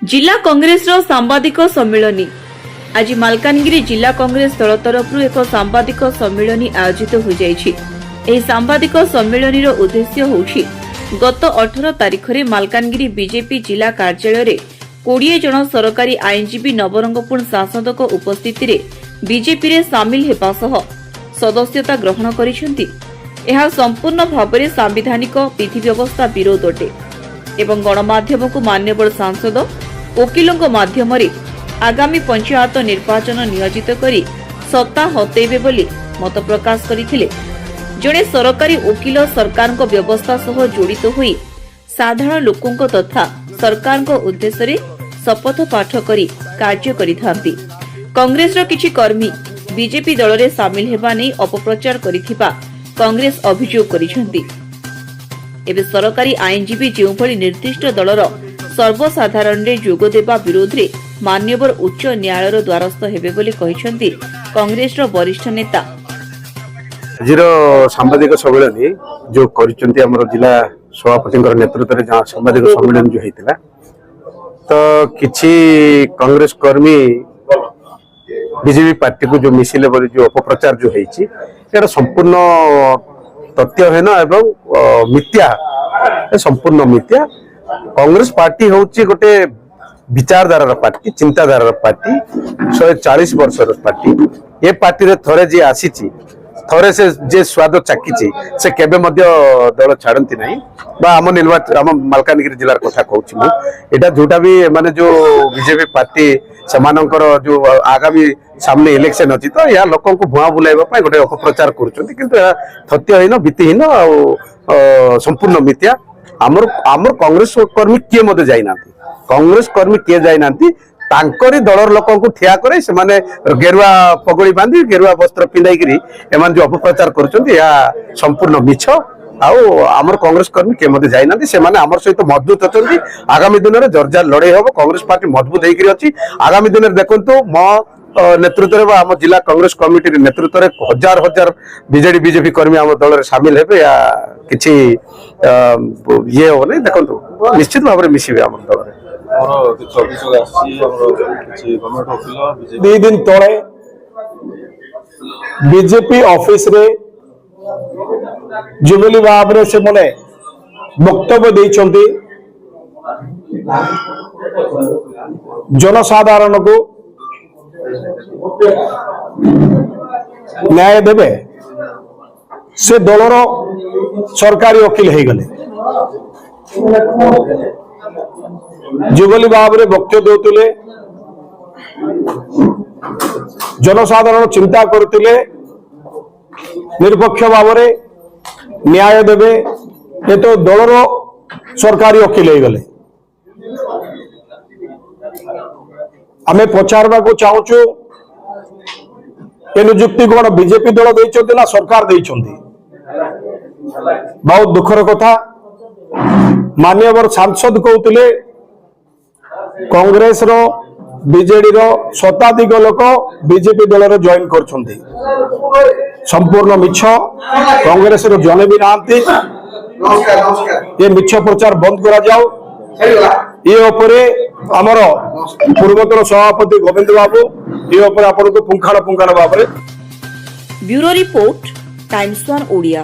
जिला कांग्रेस सांबादिक सम्मेलन आज मालकानगिरी जिला कांग्रेस दल तरफ एक सांबादिक सम्मेलन आयोजित हो जाइए। सांबादिक सम्मेलन उद्देश्य होउछि गत 18 तारिख में मालकानगिरी बीजेपी जिला कार्यालय 20 जन सरकारी आईनजीवी नवरंगपुर सांसद उपस्थिति रे बीजेपी रे सामिल हेबा सह सदस्यता ग्रहण करिसेंती। यह संपूर्ण भाव में सांविधानिक विधि व्यवस्था विरोध अटे एवं गणमाध्यम को मान्यवर सांसद वकिलों माध्यम आगामी पंचायत निर्वाचन नियोजित करी सत्ता हतेबे बोली मत प्रकाश करथिले। जड़े सरकारी वकिल सरकार को व्यवस्था सह जड़ित होई साधारण लोकों तथा सरकार को उद्देश्य रे शपथ पाठ करी कार्य करिथांती। कांग्रेस रो किछि कर्मी बीजेपी दल रे सामिल हेबा नै अपप्रचार करिथिबा कांग्रेस अभियोग करिसेंती। एबे सरकारी आईनजीवी जो भली निर्दिष्ट दलर सर्वसाधारण रे जोग देबा विरोध रे मान्यवर उच्च न्यायालय द्वारस्थ हेबे बोली कहिसेंती कांग्रेस रो वरिष्ठ नेता। आजिर सांबादिक सम्मेलन जो करिसेंती हमर जिला सभापति नेतृत्व रे जहां सांबादिक सम्मेलन जो हेतिला तो किछि कांग्रेस कर्मी बीजेपी पार्टी को जो मिसिले बोली जो अपप्रचार जो हेछि एटा संपूर्ण तथ्यहीन एवं मिथ्या संपूर्ण मिथ्या। कांग्रेस पार्टी होची गोटे विचारधारा पार्टी चिंताधारा पार्टी 140 वर्षर पार्टी। ये पार्टी रे थरे जे आसीची थरे से जे स्वाद चाकीची से केबे मध्य दल छाड़ती नहीं बा आम निर्वाचन आम मालकानगिरी जिलार कथा कहूँ मु एटा जोटा भी माने जो बीजेपी पार्टी सेमानकर जो आगामी सामने इलेक्शन अच्छी तो या लोक भुआ बुलाइबा गोटे अपप्रचार करुँच किंतु तथ्यहीन भित्तिहीन संपूर्ण मिथ्या। आमर आमर कांग्रेस कर्मी किए मते जाइना कांग्रेस कर्मी किए जाइना तांकरी दलर लोक ठिया करे से माने गेरुआ पगड़ी बांधी गेरुआ वस्त्र पिंधाई एमान जो अपप्रचार करुँच संपूर्ण मिछ। आमर कांग्रेस कर्मी किए मते जाइना से माने आमर सहित मजबूत अच्छी। आगामी दिन में जोरजार लड़ाई हम कांग्रेस पार्टी मजबूत होकर अच्छी। आगामी दिन में देखो मो नेतृत्व में आम जिला कांग्रेस कमिटी नेतृत्व में हजार हजार बीजेडी बीजेपी कर्मी आम दल में सामिल हेबे या किछि ये हो नहीं देखो निश्चित भाव में मिसिबे आम दल में। दी दिन तले बीजेपी ऑफिस रे जुबली भाव में से मने वक्तव्य देइछंती जनसाधारण को न्याय देवे से दलर सरकारी वकील हो गले जुबली भाव में वक्तव्य देउतिले जनसाधारण चिंता करथिले निरपेक्ष भाव में न्याय देवे ये तो दलर सरकारी वकील हो गले। आमे पचारवा को चाहूचु ये नियुक्ति कौन बीजेपी दल देइछन्ति ना सरकार देइछन्ति। बहुत दुखर कथा मान्यवर सांसद कहते कांग्रेस रो बीजेडी रो शताधिक लोक बीजेपी दल रे जॉइन करछन्ति संपूर्ण मिछ। कांग्रेस रो जने भी नांती ये मिछ प्रचार बंद करा जाओ। ये उपरे हमर पूर्वतन सभापति गोविंद बाबू ये उपरे आपन को पुंखाण भाव में। Bureau report times 1 Odia.